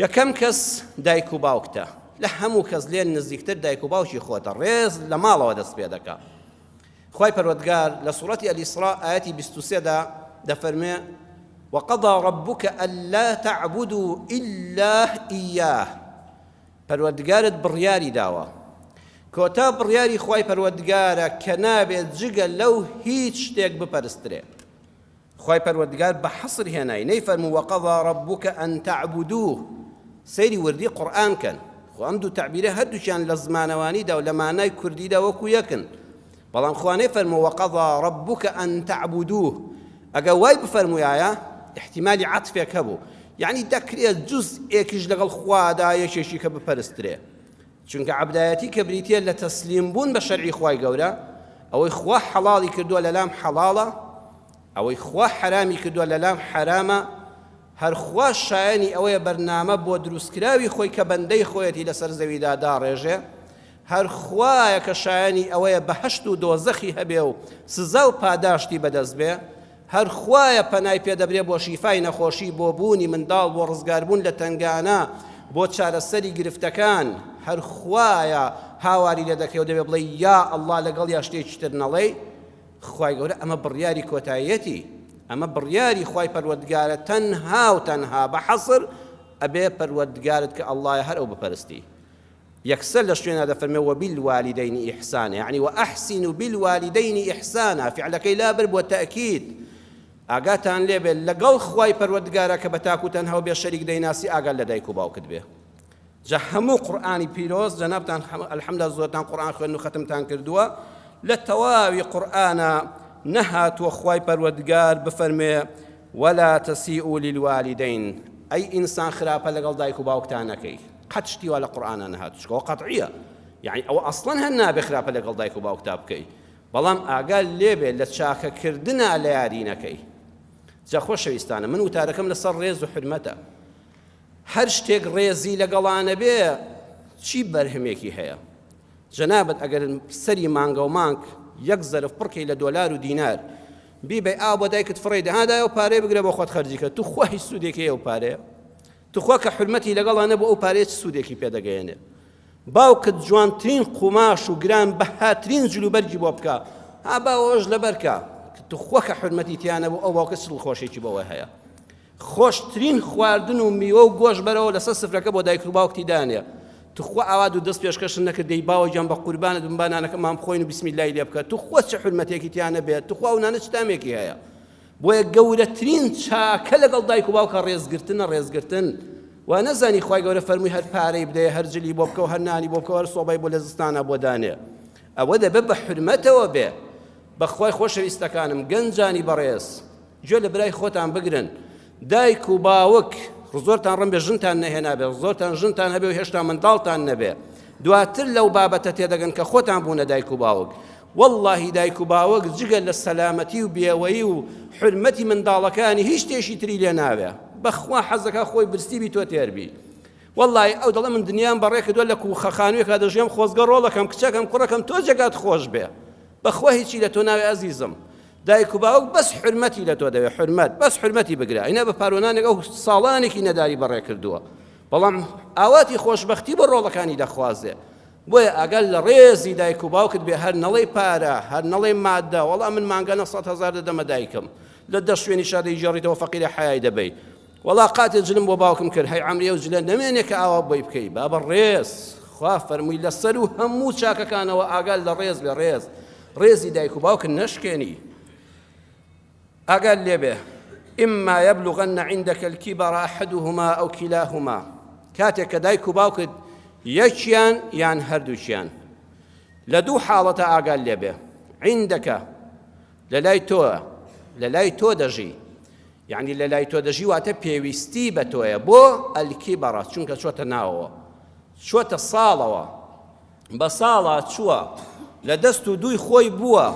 یەکەم کەس دایک و باوکتە لە هەموو کەس لێن نزیکتر دایک و باوکی خۆتە ڕێز لە ماڵەوە دەست پێ دەکا خوای پەروەردگار لە سوورەتی ئەل-ئیسراء ئایەتی 23دا دەفەرمێ وقضى ربك ألا تعبدوا إلا إياه پەروەردگارت بڕیاری داوە کۆتا بڕیاری خوای پەروەردگارە کە نابێت جگە لەو هیچ شتێک بپەرسترێ خوای پەروەردگار بە حەسر هێنای نەیفەرموو وقضى ربك أن تعبدوه سەیری وردی قورئان کەن خۆ ئەم دوو تعبیرە هەردووچیان لە زمانەوانیدا و لە مانای کوردیدا وەکو یەکن بەڵام خوا نەیفەرموو وقضى ربك أن تعبدوه ئەگە وای بفەرموویایە احتیمالی عەتفێک هەبوو یعنی دەکرێت جوزئێکیش لەگەڵ خوادا یەکێکی کە بپەرسترێ چونکە عەبدایەتی کە بریتیە لە تەسلیم بوون بە شەرعی خوای گەورە ئەوەی خوا حەڵاڵی کردووە لەلام حەڵاڵە ئەوەی خوا حرامی کردووە لەلام حرامە هەر خوا شایەنی ئەوەیە بەرنامە بۆ دروستکراوی خۆی کە بەندەی خۆیەتی لەسەر زەویدا داڕێژێ هەر خوایە کە شایەنی ئەوەیە بەهەشت و دۆزەخی هەبێ و سزا و پاداشتی بەدەست بێ هەر خوایە پەنای پێدەبرێ بۆ شیفای نەخۆشی بۆ بوونی منداڵ بۆ ڕزگاربوون لە تنگانە بۆ چارەسەری گرفتەکان هەر خوایە هاواری لێ دەکەی و دەبێ بڵێ یا ئەڵڵا لەگەڵ یا شتێکی تر نەڵێی خوای گەورە ئەمە بڕیاری کۆتاییەتی ئەمە بڕیاری خوای پەروەردگارە تەنها و تەنها بە حەسر ئەبێ پەروەردگارت کە ئەڵڵایە هەر ئەو بپەرستی یەکسەر لە شوێنە دەفەرمێ وەبیلوالدەین ئیحسانە یعنی وەئەحسینوا بالوالدەین ئیحسانە فعلەکەی لابر بۆ تەئکید ئاگاتان لێبێ لەگەڵ خوای پەروەردگارە کە بە تاکو تەنها و بێ شەریک دەیناسی ئاگات لە دایک و باوکت بێ جا هەموو قورئانی پیرۆز جەنابتان ئەلحەمدوللا زۆرتان قورئان خوێن و ختمتان کردووە لە تەواوی قورئانە نەهاتووە خوای پەروەردگار بفەرمێ ولا تسیئوا للوالدین ئەی ئینسان خراپە لەگەڵ دایک و باوکتان نەکەی قەت شتی وا لە قورئانە نەهاتوو چکەوە قەتعیە یعنی ئەوە ئەسڵەن هەر نابێ خراپە لەگەڵ دایک و باوکتا بکەی بەڵام ئاگال لێبێ لە چاکەکردنە لە یاری نەکەی جا خۆشەویستانە من وتارەکەم لەسەر ڕێز و حرمەتە هەر شتێک ڕێزی لەگەڵانە بێ چی بەرهەمێکی هەیە جەنابەت ئەگەر سەری مانگە و مانگ یەک زەرف پڕکەی لە دۆلار و دینار بیبێ ئاو بۆ دایکت فڕێ دەهادایە و پارەی بگرە بۆ خۆت خەرجی کە تو خوا هیچ سوودێکی هەیە و پارەیە تو خوا کە حرمەتی لەگەڵانە بۆ ئەو پارەیە چ سوودێکی پێدەگەیەنێ باوکت جوانترین قوماش و گران بەهاترین جلوبەرگی بۆ بکە ها باوەش لەبەرکە تو خوا کە حرمەتی تیانە بۆ ئەو باوکە سڵ خۆشێکی بەوە هەیە خۆشترین خواردن و میوە و گۆشت بەرەوە لەسەر سفرەکە بۆ دایک و باوکتی دانێ تو خوا ئاوا دوو دەست پێشکەشت نەکردەی باوە گیان بە قوربانت بانانەکەمان بخۆین و بسمیلای لێ بکە تو خوا چه حرمەتێکی تیانە بێت تو خوا ئەوانە چ تامێکی هەیە بۆیە گەورەترین چاکە لەگەڵ دایک و باوکە ڕێزگرتن و نەزانی خوای گەورە فەرمووی هەر پارەی بدەیە هەر جلی بۆ بکە و هەر نانی بۆ بکە و هەر سۆبای بۆ لە زستانە بۆ دانێ ئەوە دەبێت بە حرمەتەوە بێ بەخوای خۆشەویستەکانم گەنجانی بەڕێز گوێ لە برای خۆتان بگرن دایک و باوک زۆرتان ڕەن بێ ژنتان نەهێنا بێ زۆرتان ژنتان هەبێ و هێشتا منداڵتان نەبێ دواتر لەو بابەتە تێدەگەن کە خۆتان بوونە دایک و باوک واللهی دایک و باوک جگە لە سەلامەتی و بێوەیی و حرمەتی منداڵەکانی هیچ شتێشی تری لێ ناوێ بەخوا حەزەکە خۆی برسی بی تۆ تێربی واللهی ئەو دەڵێ من دنیام بەڕێکردووە لە کوخەخانوویەکە دەژیام خۆزگە ڕۆڵەکەم کچەکەم کوڕەکەم تۆ جێگات خۆش بێ بەخوا هیچی لە تۆ ناوێ ئەزیزم دایک و باوک بەس حرمەتی لە تۆ دەوێ حرمەت بەس حرمەتی بگرە ئینە بە پارۆنانێک ئەو ساڵانێکی نەداری بەڕێ کردووە بەڵام ئاواتی خۆشبەختی بە ڕۆڵەکانی دەخوازێ بۆیە ئەگەر لە ڕێزی دایک و باوکت بێ هەر نەڵێ پارە هەر نەڵێ مادە وەڵام من مانگانە 100,000 دەدەمە دایکم لە دە شوێنی شادەی جێڕیتەوە فەقیرە حیای دەبەی وەڵا قاتێ جلم بۆ باوکم کرد هەی عەمریە و جلە نەمێنێ کە ئاوا بۆی بکەی با بە ڕێز خوا فەرمووی لەسەر و هەموو چاکەکانەوە ئاگال لە ڕێز بێ ڕێزی دایک و باوکت نەشکێنی ئاگال لێبێ ئیما یەبلوغەنە عیندەکە الکیبەر ئەحەدوهما ئەو کیلاهما کاتێک کە دایک و باوکت یەکیان یان هەردووچیان لە دوو حاڵەتە ئاگال لێبێ عیندەکە لە لای تۆ دەژی یعنی لە لای تۆ دەژی واتە پێویستی بە تۆیە بۆ ئەلکیبەرە چونکە چۆتە ناوەوە چۆتە ساڵەوە بە ساڵا چووە لە دەست و دووی خۆی بووە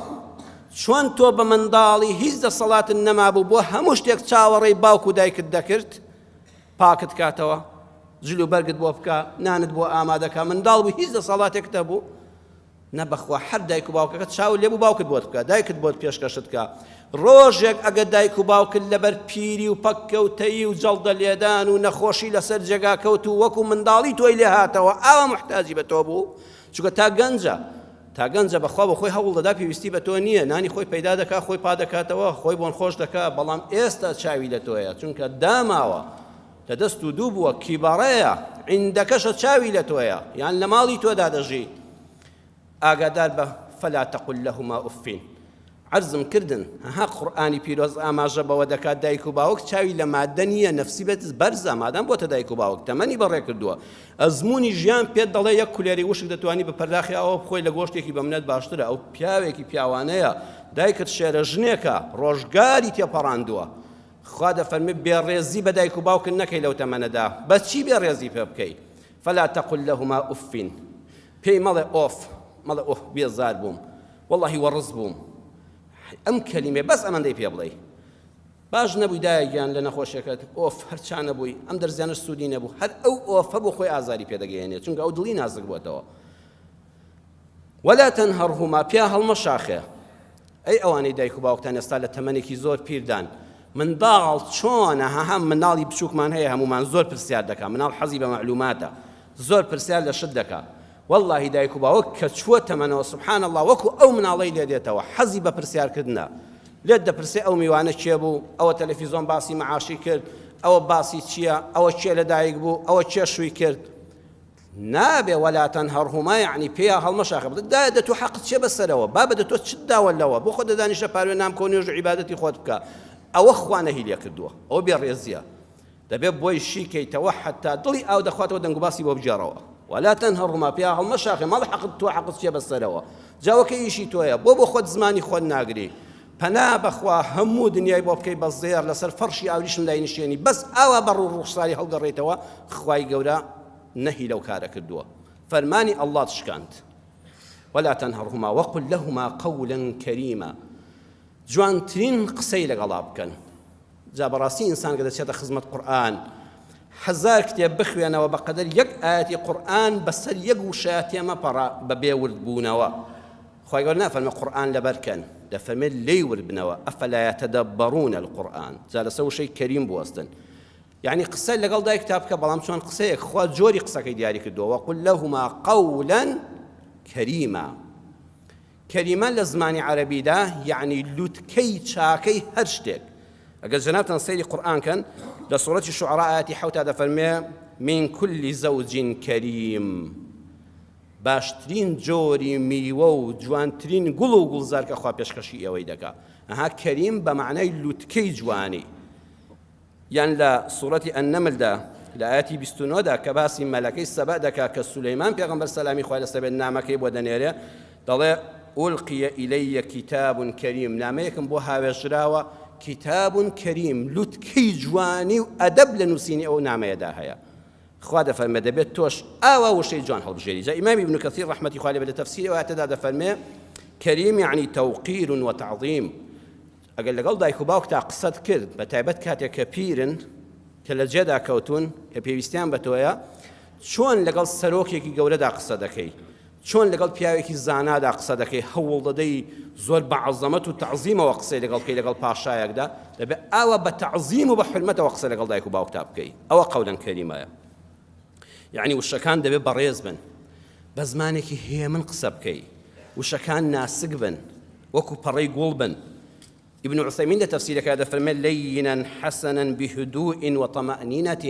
چۆن تۆ بە منداڵی هیچ دەسەڵاتت نەمابوو بۆ هەموو شتێک چاوەڕێی باوک و دایکت دەکرد پاکت کاتەوە جلو بەرگت بۆ بکە نانت بۆ ئامادەکە منداڵ بوو هیچ دەسەڵاتێک هەبوو نەبەخوا هەر دایک و باوکەکەت چاو لێبوو باوکت بۆت بکە دایکت بۆت پێشکەشت بکە ڕۆژێک ئەگە دایک و باوکت لەبەر پیری و پەککەوتەیی و جەڵدە لێدان و نەخۆشی لەسەر جێگا کەوت و وەکو منداڵی تۆی لێ هاتەوە ئاوا محتاجی بە تۆ بوو چونکە تا گەنجە بەخوا بە خۆی هەوڵ دەدا پێویستی بە تۆ نییە نانی خۆی پەیدا دەکات خۆی پا دەکاتەوە خۆی بۆن خۆش دەکات بەڵام ئێستا چاوی لە تۆیە چونکە داماوە لە دەست و دوو بووە کیبەڕەیە عیندەکەشە چاوی لە تۆیە یان لە ماڵی تۆدا دەژی ئاگادار بە فەلا تەقل لەهما ئوفین عەرزم کردن ها قورئانی پیرۆز ئاماژە بەوە دەکات دایک و باوک چاوی لە مادە نییە نەفسی بێت بەرزە مادام بۆتە دایک و باوک تەمەنی بەڕێ کردووە ئەزمموی ژیان پێت دەڵێ یەک کولێری وشک دەتوانی بە پەرداخی ئەوە بخۆی لە گۆشتێکی بە منەت باشترە ئەو پیاوێکی پیاوانەیە دایکت شێرە ژنێکە ڕۆژگاری تێپەڕاندووە خوا دەفەرمێ بێڕێزی بە دایک و باوکن نەکەی لەو تەمەنەدا بەچی بێڕێزی پێ بکەی فەلا تەقل لەهما ئوفین پێی مەڵێ مەڵێ ئۆف بێزار بووم وەڵڵاهی وەڕز بووم ئەم کەلیمێ بەس ئەمەندەی پێ بڵێ باش نەبووی دایەگیان لە نەخۆشیەکەت ئۆف هەرچا نەبووی ئەم دەرزیانش سوودی نەبوو هەر ئەو ئۆفە بۆ خۆی ئازاری پێدەگەیەنێت چونکە ئەو دڵی نازک بووەتەوە وەلا تەنهەرهما پیا هەڵمەشاخێ ئەی ئەوانەی دایک و باوکتان ئێستا لە تەمەنێکی زۆر پیردان منداڵ چۆنە هەم مناڵی بچووکمان هەیە هەمومان زۆر پرسیار دەکات مناڵ حەزی بە مەعلوماتە زۆر پرسیار لە شت دەکات والله دایک و باوک کە چووەتەمەنەوە سبحان الله وەکو ئەو مناڵەی لێ دێتەوە حەزی بە پرسیارکردنە لێت دەپرسێ ئەو میوانە چێ بوو ئەوە تەلەڤیزۆن باسی مەعاشی کرد ئەوە باسی چییە ئەوە چێ لە دایک بوو ئەوە چێ شووی کرد نابێ وەلا تەنهەرهما یعنی پێیا هەڵمەشاخە بدە دە تۆ حەقت چێ بەسەرەوە بابە دە تۆ چت داوە لەوە بۆ خۆ دەدانیشە پاروێ نامکۆ نوێژ و عیبادەتی خۆت بکە ئەوە خوا نەهی لێ کردووە ئەوە بێڕێزیە دەبێت بۆی شیکەیتەوە حتا دڵی ئاو دەخواتەوە دەنگ و باسی بۆ بجێڕەوە ولا تنهرهما پیا هەڵمەشاخێ ماڵ حەقت تۆ حەقت چێ بەسەرەوە جاوەکە ئیشی تۆیە بۆ خۆت زمانی خۆت ناگری پەنا بەخوا هەموو دنیای بۆ بکەی بە زێر لەسەر فەرشی ئاوریشم لای نشێنی بەس ئاوا بەڕوو ڕوخساری هەڵگەڕێتەوە خوای گەورە نەهی لەو کارە کردووە فەرمانی ئەڵڵا تشکاند ولا تنهرهما وقل لهما قولا كريما جوانترین قسەی لەگەڵا بکەن جا بەڕاستی ئینسان کە دەچێتە خزمەت قورئان هەزار کتێب بخوێنەوە بەقەدەر یەک ئاەتی قورئان بەسەر یەک وشە تێمەپەڕە بە بێورد بوونەوە خوای گەورە نافەرمێ قورئان لەبەرکەن دەفەرمێ لێی ورد بنەوە ئەفەلا یەتەدەبەڕونە القورئان جا لەسەر وشەی کەریم بوەستن یعنی قسە لەگەڵ دایک تا بکە بەڵام چۆن قسەیەک خوا جۆری قسەکەی دیاری کردووە وەقل لەهما قەولا کەریما کەریمە لە زمانی عەرەبیدا یعنی لوتکەی چاکەی هەر شتێک ئەگەر جەنابتان سەیری قورئان کەن لە سوورەتی شوعەرا ئاەتی حەوتا دەفەرمێ من كل زوج كريم باشترین جۆری میوە و جوانترین گوڵ و گوڵزار کە خوا پێشکەشی ئێوەی دەکا ئەها کەریم بە معنای لوتکەی جوانی یان لە سوورەتی ئەننەملدا لە ئاەتی 29دا کە باسی مەلەکەی سەبا دەکا کە سولەیمان پێغەمبەر سەلامی خوای لەسەر بێت نامەکەی بۆ دەنێرێ دەڵێ ألقي إلي كتاب كريم نامەیەکم بۆ هاوێژراوە كتاب كريم لوتکەی جوانی و ئەدەب لە نووسینی ئەو نامەیەدا هەیە خوا دەفەرمێ دەبێت تۆش ئاوا وشەی جوان هەڵبژێری جا ئیمامی ابن کەثیر ڕەحمەتی خوا لێ بێ لە تەفسیری ئەو ئاەتەدا دەفەرمێ كريم يعني توقير وتعظيم ئەگەر لەگەڵ دایک و باوکتا قسەت کرد بە تایبەت کاتێک کە پیرن کە لە جێدا کەوتون کە پێویستیان بە تۆیە چۆن لەگەڵ سەرۆکێکی گەورەدا قسە دەکەی چۆن لەگەڵ پیاوێکی زانادا قسە دەکەی هەوڵ دەدەی زۆر بە عەزەمەت و تەعزیمەوە قسەی لەگەڵ بکەی لەگەڵ پاشایەکدا دەبێت ئاوا بە تەعزیم و بە حورمەتەوە قسە لەگەڵ دایک و باوکتا بکەی ئەوە قەولەن کەریمەیە یعنی وشەکان دەبێت بەڕێز بن بە زمانێکی هێمن قسە بکەی وشەکان ناسک بن وەکو پەڕەی گوڵ بن ابن عثيمين لتفسيرك هذا فرمى لينا حسنا بهدوء وطمأنينة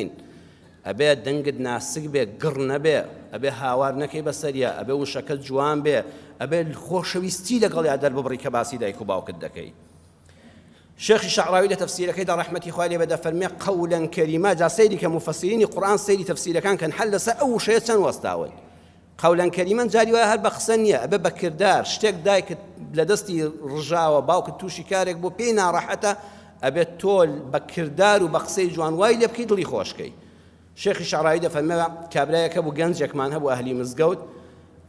أبي دنقد ناسك بي قرن بي أبي هاوار نكي بسريا أبي وشكل جوان بي أبي الخوش ويستي لقل يعدل ببري كباسي دايكو باوك الدكي شيخ الشعراوي لتفسيرك هذا رحمتي خوالي بدا فرمى قولا كريما جا سيدي كمفسرين القرآن سيدي تفسيرك كان حل أو شيء وستاول قولا كريما جاري وهر بخسنيا أبي بكردار شتك دايك لدستي رجاوة باوك توشي كارك بو بينا راحته أبي تول بكردار وبقسي جوان وايلي بكي دلي خوشكي شيخ الشعراوي ده فما كابرايك ابو جنجك مان هبو أهلي مزقود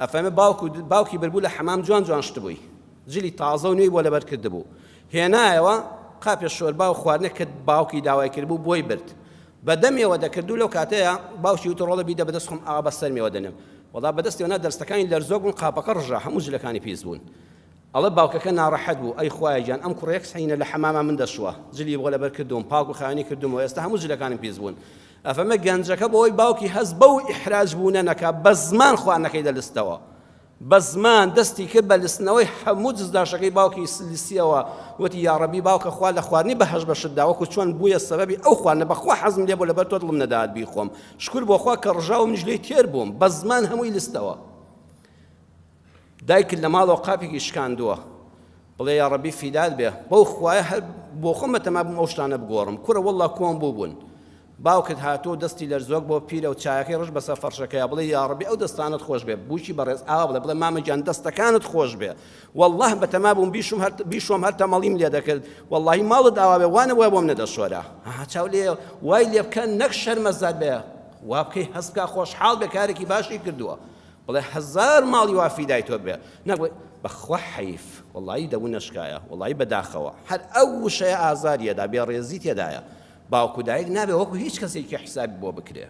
أفهم باوكي بربوله حمام جوان شتبوي جلي تعظوني ولا بركدبو هنا ايوا قاب الشوربا وخوارنا كد باوكي داوي كربو بوي برد بدمي ودا كردو لو كاتيا باوشي وترول بيدا بدسخم بسرمي ودنم وەڵا بەدەستیەوەنا دەرستەکانی لەرزۆک بوون قاپەکە ڕژا هەموو جلەکانی پیس بوون ئەڵە باوکەکە ناڕەحەت بوو ئەی خوایە گیان ئەم کوڕێک سەینە لە حەماما من دەشوە جلی بۆ لەبەر کردوم پاک و خاوێنی کردومەوە ئێستا هەموو جلەکانم پیس بوون ئەفەمە گەنجەکە بۆەوەی باوکی هەست بەو ئیحراج بوونە نەکا بە زمان خوانەکەی دەلستەوە بە زمان دەستی کرد بە لستنەوەی هەموو جزداشەکەی باوکی لیسیەوە وتی یا ڕەبی باوکە خوا لە خواردنی بەهەش بەشتدا وەکو چۆن بوویە سەبەبی ئەو خواردنە بەخوا حەزم لێ بۆ لەبەر تۆ دڵم نەداهات بیخۆم شکر بۆ خوا کە ڕژاو منیش لێی تێر بووم بە زمان هەمووی لستەوە دایکت لە ماڵەوە قاپێکی شکاندووە بڵێ یا ڕەبی فیدات بێ بەو خوایە هەر بۆ خۆم بەتەما بووم ئەو شتانە بگۆڕم کوڕە وەڵڵا کۆم بوون باوکت هاتووە دەستی لەرزۆک بۆ پیرە و چایەکەی ڕژ بەسەر فەرشەکەیە بڵێ یا ڕەبی ئەو دەستانت خۆش بێ بووکی بەڕێز ئاوا بڵێ بڵێ مامەگیان دەستەکانت خۆش بێ وەڵڵاه بەتەما بووم بیشۆم هەر تەمەڵیم لێ دەکرد وەڵڵاهی ماڵت ئاوا بێ وانە وای بۆم نەدەشۆرە چاو لێ وای لێ بکەن نەک شەرمەزار بێ وا بکەی هەست بکە خۆشحاڵ بێ کارێکی باشی کردووە بڵێ هەزار ماڵی وا فیدای تۆ بێ نەبڵێ بەخوا حەیف وەڵڵاهی دەبوو نەشکایە وەڵڵاهی بەداخەوە هەر ئەو وشەیە ئازاریەدا بێڕێزی تێدایە باوکو دایک نابێ وەکو هیچ کەسێکی حسابی بۆ بکرێ